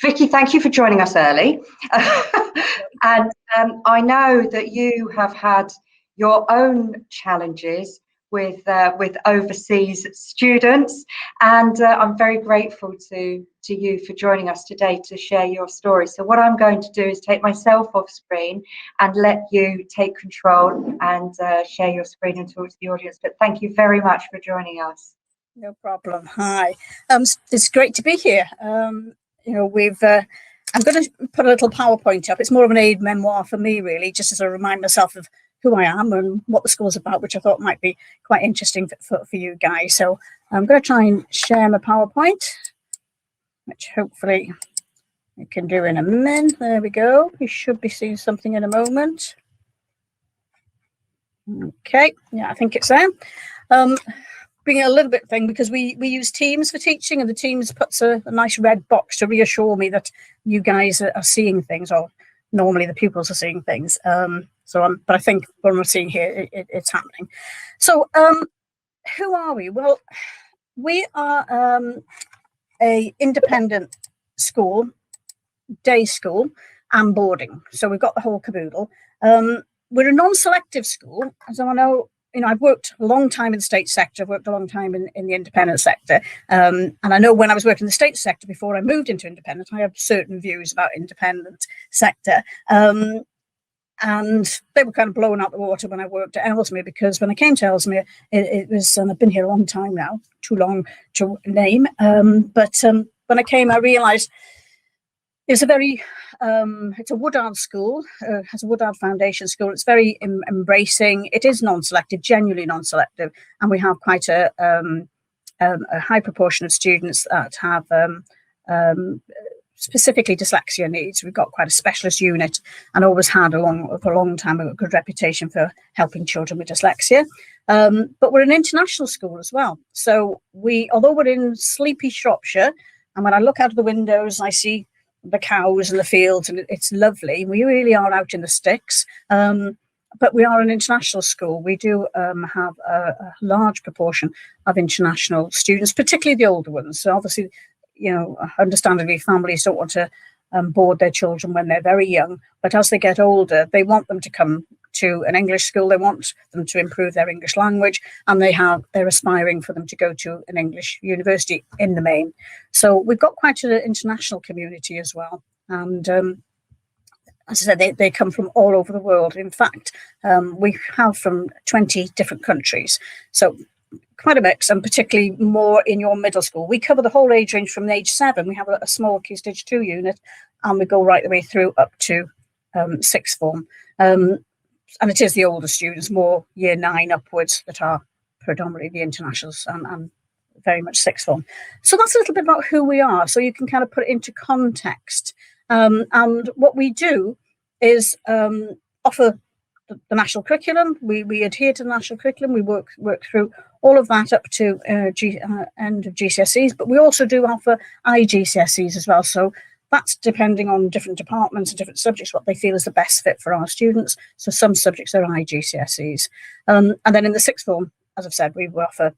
Vicky, thank you for joining us early. And I know that you have had your own challenges with overseas students, and I'm very grateful to you for joining us today to share your story. So what I'm going to do is take myself off screen and let you take control and share your screen and talk to the audience. But thank you very much for joining us. No problem. Hi. It's great to be here. You know, I'm going to put a little PowerPoint up. It's more of an aid memoir for me, really, just as I remind myself of who I am and what the school's about, which I thought might be quite interesting for you guys. So I'm going to try and share my PowerPoint, which hopefully I can do in a minute. There we go. You should be seeing something in a moment. Okay. Yeah, I think it's there. Being a little bit thing because we use Teams for teaching, and the Teams puts a nice red box to reassure me that you guys are seeing things, or normally the pupils are seeing things. But I think what I'm seeing here, it's happening. So who are we? Well, we are a independent school, day school and boarding. So we've got the whole caboodle. We're a non-selective school, as I know. You know, I've worked a long time in the state sector. I've worked a long time in the independent sector. And I know when I was working in the state sector before I moved into independent, I had certain views about independent sector. And they were kind of blown out the water when I worked at Ellesmere, because when I came to Ellesmere, it was, and I've been here a long time now, too long to name. But when I came, I realised it's a very, it's a Woodard school, has a Woodard Foundation school. It's very embracing. It is non-selective, genuinely non-selective, and we have quite a high proportion of students that have specifically dyslexia needs. We've got quite a specialist unit, and always had for a long time a good reputation for helping children with dyslexia. But we're an international school as well. So although we're in sleepy Shropshire, and when I look out of the windows, I see the cows and the fields, and it's lovely. We really are out in the sticks, but we are an international school. We do have a large proportion of international students, particularly the older ones. So obviously, you know, understandably, families don't want to board their children when they're very young, but as they get older, they want them to come to an English school. They want them to improve their English language, and they're aspiring for them to go to an English university in the main. So we've got quite an international community as well. And as I said, they come from all over the world. In fact, we have from 20 different countries. So quite a mix, and particularly more in your middle school. We cover the whole age range from age 7. We have a small Key Stage 2 unit, and we go right the way through up to sixth form. And it is the older students, more year 9 upwards, that are predominantly the internationals, and very much sixth form. So that's a little bit about who we are, so you can kind of put it into context. And what we do is offer the national curriculum. We adhere to the national curriculum. We work through all of that up to end of GCSEs, but we also do offer IGCSEs as well. So that's depending on different departments and different subjects, what they feel is the best fit for our students. So some subjects are IGCSEs. And then in the sixth form, as I've said, we offer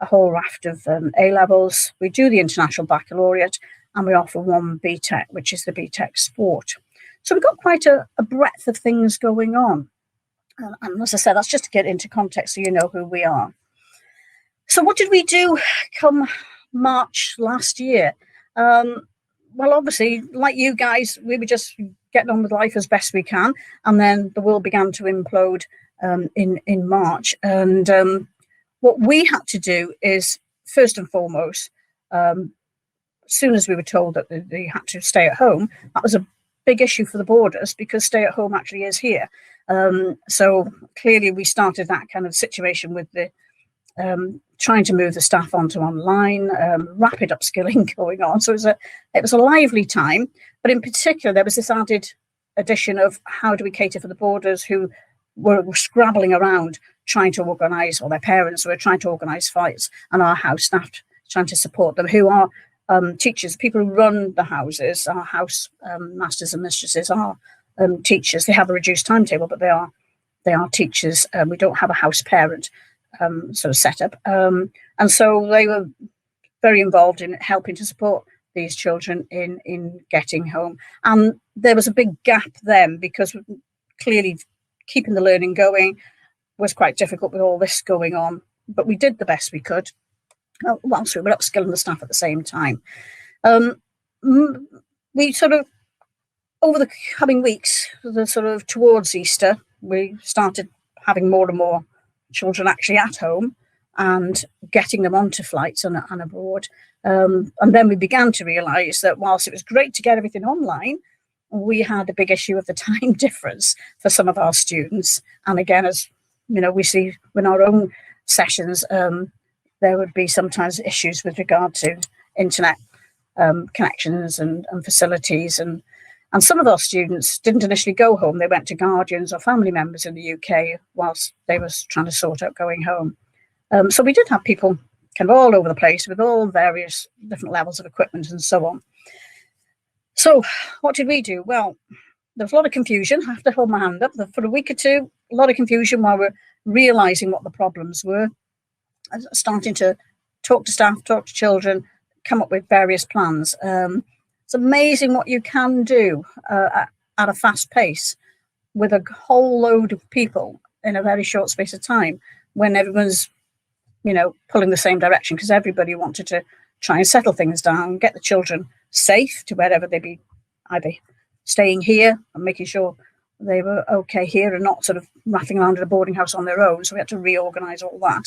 a whole raft of A-levels. We do the International Baccalaureate, and we offer one BTEC, which is the BTEC Sport. So we've got quite a breadth of things going on. And as I said, that's just to get into context so you know who we are. So what did we do come March last year? Well, obviously, like you guys, we were just getting on with life as best we can. And then the world began to implode in March. And what we had to do is, first and foremost, as soon as we were told that they had to stay at home, that was a big issue for the boarders, because stay at home actually is here. So clearly we started that kind of situation with the trying to move the staff onto online, rapid upskilling going on. So it was a lively time, but in particular, there was this added addition of how do we cater for the boarders who were scrabbling around trying to organise, or their parents were trying to organise flights, and our house staff trying to support them, who are teachers, people who run the houses, our house masters and mistresses are teachers. They have a reduced timetable, but they are teachers. We don't have a house parent sort of setup, and so they were very involved in helping to support these children in getting home. And there was a big gap then, because clearly keeping the learning going was quite difficult with all this going on. But we did the best we could, whilst we were upskilling the staff at the same time. We sort of, over the coming weeks, towards Easter, we started having more and more children actually at home and getting them onto flights and abroad. And then we began to realise that whilst it was great to get everything online, we had a big issue of the time difference for some of our students. And again, as you know, we see in our own sessions, there would be sometimes issues with regard to internet connections and facilities. And some of our students didn't initially go home. They went to guardians or family members in the UK whilst they were trying to sort out going home. So we did have people kind of all over the place with all various different levels of equipment and so on. So what did we do? Well, there was a lot of confusion. I have to hold my hand up. For a week or two, a lot of confusion while we're realising what the problems were, starting to talk to staff, talk to children, come up with various plans. It's amazing what you can do at a fast pace with a whole load of people in a very short space of time, when everyone's, you know, pulling the same direction, because everybody wanted to try and settle things down, get the children safe to wherever they be, either staying here and making sure they were okay here and not sort of rattling around in a boarding house on their own. So we had to reorganise all that.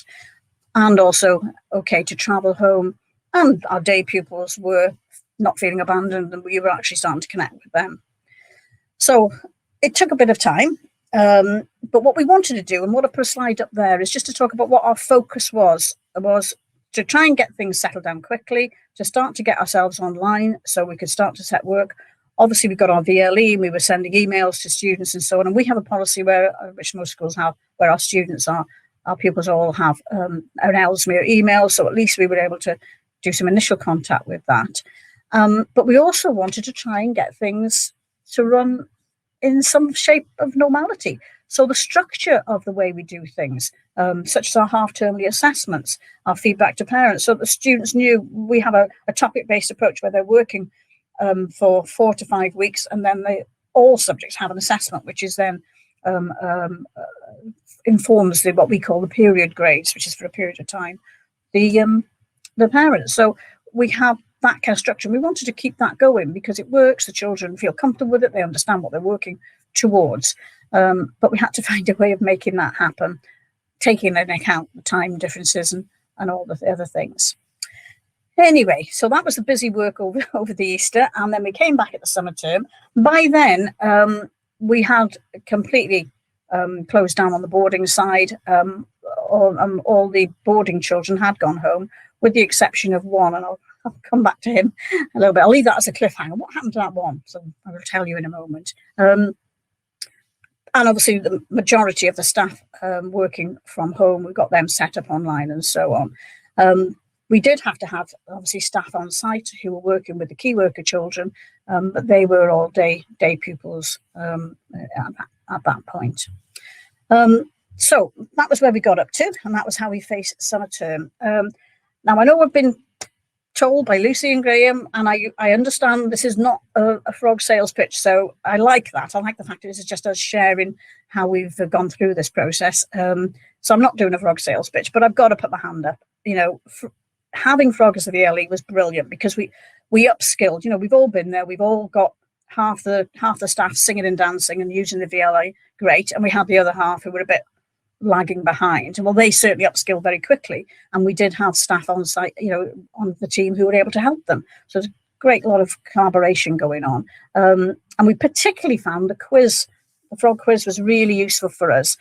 And also okay to travel home. And our day pupils were not feeling abandoned, and we were actually starting to connect with them. So it took a bit of time. But what we wanted to do, and what I put a slide up there, is just to talk about what our focus was to try and get things settled down quickly, to start to get ourselves online so we could start to set work. Obviously, we got our VLE, and we were sending emails to students and so on. And we have a policy which most schools have, where our students our pupils all have an Ellesmere email. So at least we were able to do some initial contact with that. But we also wanted to try and get things to run in some shape of normality. So the structure of the way we do things, such as our half-termly assessments, our feedback to parents, so the students knew we have a topic-based approach where they're working for 4 to 5 weeks, and then all subjects have an assessment, which is then informs what we call the period grades, which is for a period of time, the parents. So we have that kind of structure. We wanted to keep that going because it works. The children feel comfortable with it. They understand what they're working towards. But we had to find a way of making that happen, taking into account the time differences and all the other things. Anyway, so that was the busy work over the Easter, and then we came back at the summer term. By then, we had completely closed down on the boarding side. All the boarding children had gone home, with the exception of one, and I'll come back to him a little bit. I'll leave that as a cliffhanger. What happened to that one? So I will tell you in a moment. And obviously the majority of the staff working from home, we got them set up online and so on. We did have to have obviously staff on site who were working with the key worker children, but they were all day pupils at that point. So that was where we got up to, and that was how we faced summer term. Now I know we've been told by Lucy and Graham, and I understand this is not a frog sales pitch, so I like that. I like the fact that this is just us sharing how we've gone through this process. So I'm not doing a frog sales pitch, but I've got to put my hand up. You know, having frog as the VLE was brilliant because we upskilled. You know, we've all been there. We've all got half the staff singing and dancing and using the VLE, great, and we had the other half who were a bit lagging behind. Well, they certainly upskilled very quickly, and we did have staff on site, you know, on the team who were able to help them. So there's a great lot of collaboration going on, and we particularly found the frog quiz was really useful for us,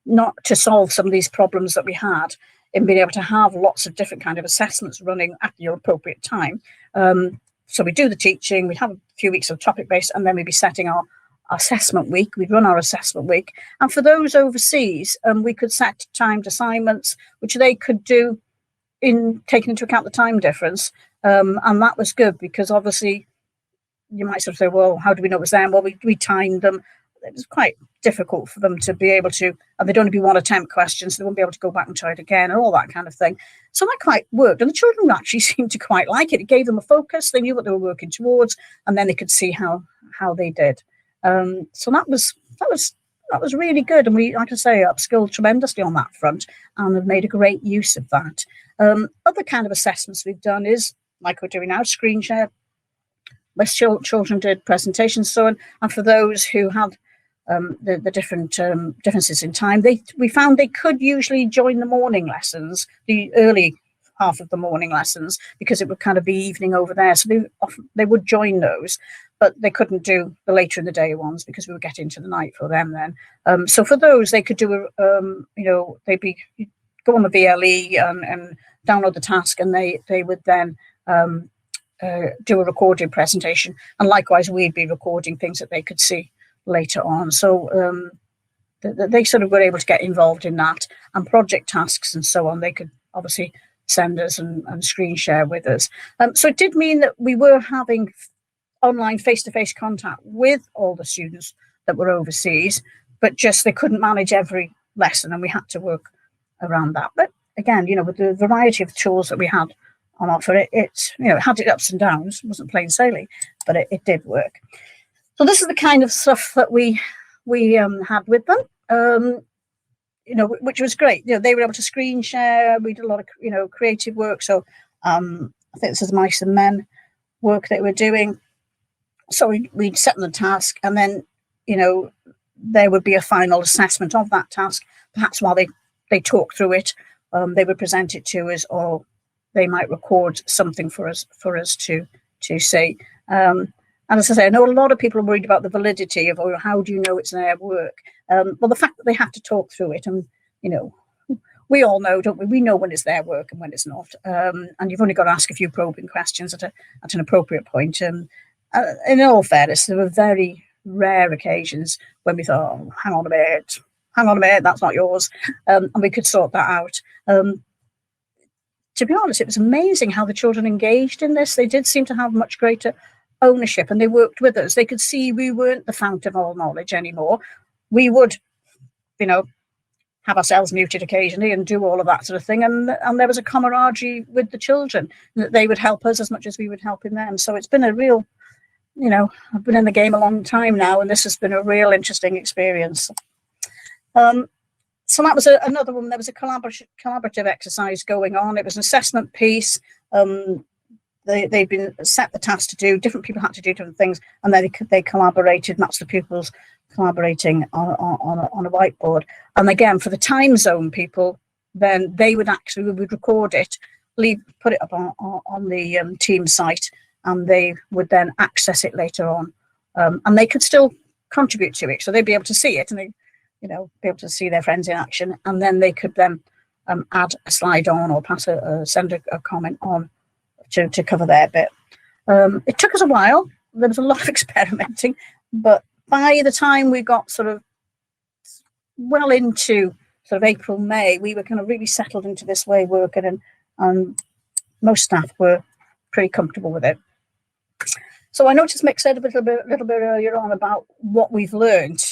not to solve some of these problems that we had in being able to have lots of different kind of assessments running at your appropriate time. So we do the teaching, we have a few weeks of topic based, and then we'd be setting our assessment week. We'd run our assessment week, and for those overseas, we could set timed assignments which they could do in taking into account the time difference, and that was good because obviously you might sort of say, well, how do we know it was them? Well, we timed them it was quite difficult for them to be able to, and they'd only be one attempt questions, so they wouldn't be able to go back and try it again and all that kind of thing. So that quite worked, and the children actually seemed to quite like it. It gave them a focus. They knew what they were working towards, and then they could see how they did. So that was really good, and we, like I say, upskilled tremendously on that front, and have made a great use of that. Other kind of assessments we've done is, like we're doing now, screen share. Most children did presentations, so and for those who had the different differences in time, we found they could usually join the morning lessons, the early half of the morning lessons, because it would kind of be evening over there. So they would join those, but they couldn't do the later in the day ones because we were getting into the night for them then. So for those, they could do they'd go on the VLE and download the task, and they would then do a recorded presentation, and likewise we'd be recording things that they could see later on. So they sort of were able to get involved in that, and project tasks and so on they could obviously send us and screen share with us. So it did mean that we were having online face-to-face contact with all the students that were overseas, but just they couldn't manage every lesson, and we had to work around that. But again, with the variety of tools that we had on offer, it had its ups and downs. It wasn't plain sailing, but it did work. So this is the kind of stuff that we had with them, which was great. They were able to screen share. We did a lot of creative work. So I think this is mice and men work that we're doing. So we'd set them the task, and then there would be a final assessment of that task. Perhaps while they talk through it, they would present it to us, or they might record something for us to see. And as I say, I know a lot of people are worried about the validity of, how do you know it's their work? Well, the fact that they have to talk through it, and we all know, don't we? We know when it's their work and when it's not. And you've only got to ask a few probing questions at an appropriate point. In all fairness, there were very rare occasions when we thought, oh, hang on a minute, that's not yours. And we could sort that out. To be honest, it was amazing how the children engaged in this. They did seem to have much greater ownership, and they worked with us. They could see we weren't the fount of all knowledge anymore. We would, have ourselves muted occasionally and do all of that sort of thing. And there was a camaraderie with the children, that they would help us as much as we would help them. So it's been a real, I've been in the game a long time now, and this has been a real interesting experience. So that was another one. There was a collaborative exercise going on. It was an assessment piece. They'd been set the task to do. Different people had to do different things, and then they collaborated. And that's the pupils collaborating on a whiteboard. And again, for the time zone people, then we would record it, put it up on the team site, and they would then access it later on, and they could still contribute to it. So they'd be able to see it, and they be able to see their friends in action, and then they could then add a slide on, or send a comment on to cover their bit. It took us a while. There was a lot of experimenting, but by the time we got sort of well into sort of April, May, we were kind of really settled into this way of working, and most staff were pretty comfortable with it. So I noticed Mick said a little bit earlier on about what we've learned.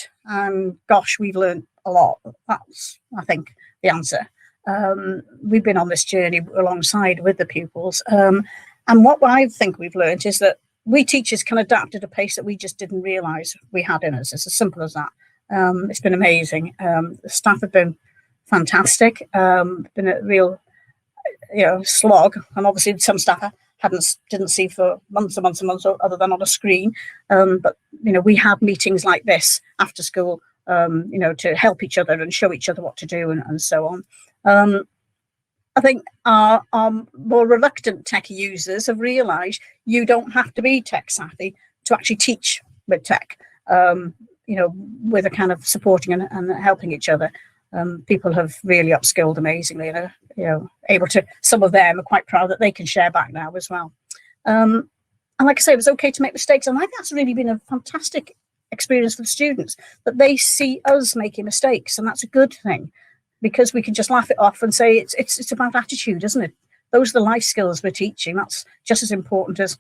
Gosh, we've learned a lot. That's, I think, the answer. We've been on this journey alongside with the pupils. And what I think we've learned is that we teachers can adapt at a pace that we just didn't realise we had in us. It's as simple as that. It's been amazing. The staff have been fantastic. Been a real, slog. And obviously some staff didn't see for months and months and months, other than on a screen. But we had meetings like this after school, to help each other and show each other what to do, and so on. I think our more reluctant tech users have realised you don't have to be tech savvy to actually teach with tech. With a kind of supporting and helping each other. People have really upskilled amazingly, able to, some of them are quite proud that they can share back now as well. And like I say, it was okay to make mistakes. And I think that's really been a fantastic experience for the students, that they see us making mistakes. And that's a good thing, because we can just laugh it off and say it's about attitude, isn't it? Those are the life skills we're teaching. That's just as important as,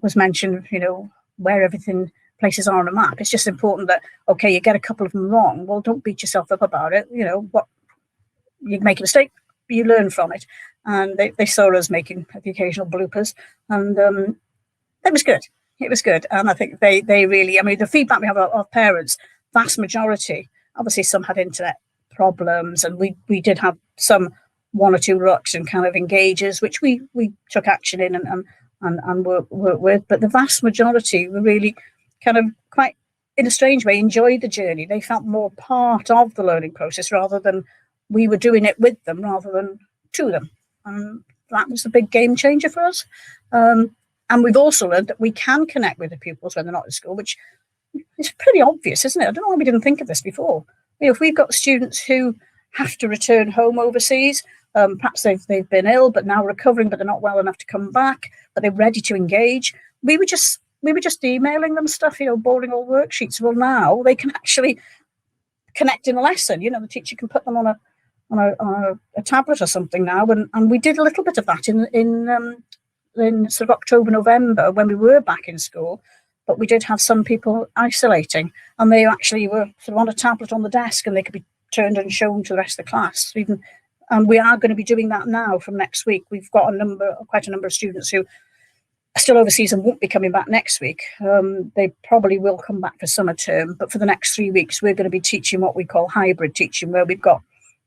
was mentioned, where everything places are on a map. It's just important that, okay, you get a couple of them wrong. Well, don't beat yourself up about it. You know, what, you make a mistake, you learn from it. And they saw us making the occasional bloopers, and it was good. It was good. And I think they really, I mean, the feedback we have of parents, vast majority, obviously some had internet problems, and we did have some one or two rucks and kind of engages, which we took action in and work with. But the vast majority were really kind of quite, in a strange way, enjoyed the journey. They felt more part of the learning process rather than we were doing it with them rather than to them. And that was a big game changer for us. And we've also learned that we can connect with the pupils when they're not at school, which is pretty obvious, isn't it? I don't know why we didn't think of this before. You know, if we've got students who have to return home overseas, perhaps they've been ill, but now recovering, but they're not well enough to come back, but they're ready to engage. We were just emailing them stuff, you know, boarding all worksheets. Well, now they can actually connect in a lesson. You know, the teacher can put them on a tablet or something now, and we did a little bit of that in sort of October, November when we were back in school. But we did have some people isolating, and they actually were sort of on a tablet on the desk, and they could be turned and shown to the rest of the class. And we are going to be doing that now from next week. We've got quite a number of students who are still overseas and won't be coming back next week. They probably will come back for summer term, but for the next 3 weeks, we're going to be teaching what we call hybrid teaching, where we've got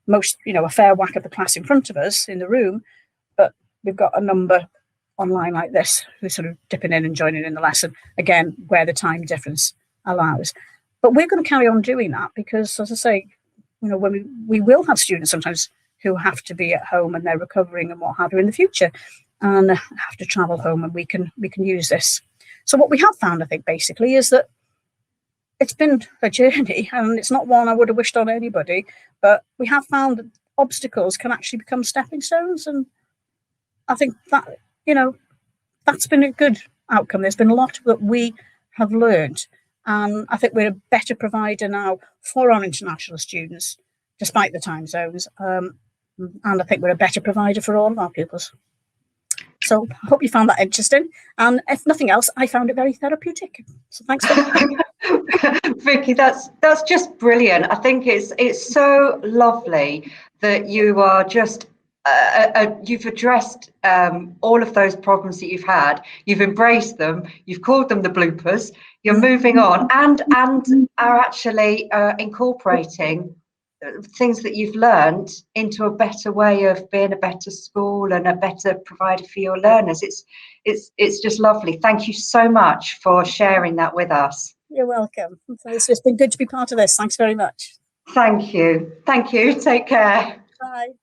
a fair whack of the class in front of us in the room, but we've got a number online like this who's sort of dipping in and joining in the lesson, again, where the time difference allows. But we're going to carry on doing that because, as I say, you know, when we will have students sometimes who have to be at home and they're recovering and what have you in the future and have to travel home, and we can use this. So what we have found, I think, basically, is that it's been a journey, and it's not one I would have wished on anybody, but we have found that obstacles can actually become stepping stones. And I think that, you know, that's been a good outcome. There's been a lot that we have learned, and I think we're a better provider now for our international students, despite the time zones. And I think we're a better provider for all of our pupils. So I hope you found that interesting. And if nothing else, I found it very therapeutic. So thanks very much. Vicky, that's just brilliant. I think it's so lovely that you are just you've addressed all of those problems that you've had. You've embraced them. You've called them the bloopers. You're moving on and are actually incorporating things that you've learned into a better way of being a better school and a better provider for your learners. It's just lovely. Thank you so much for sharing that with us. You're welcome. It's been good to be part of this. Thanks very much. Thank you. Take care. Bye.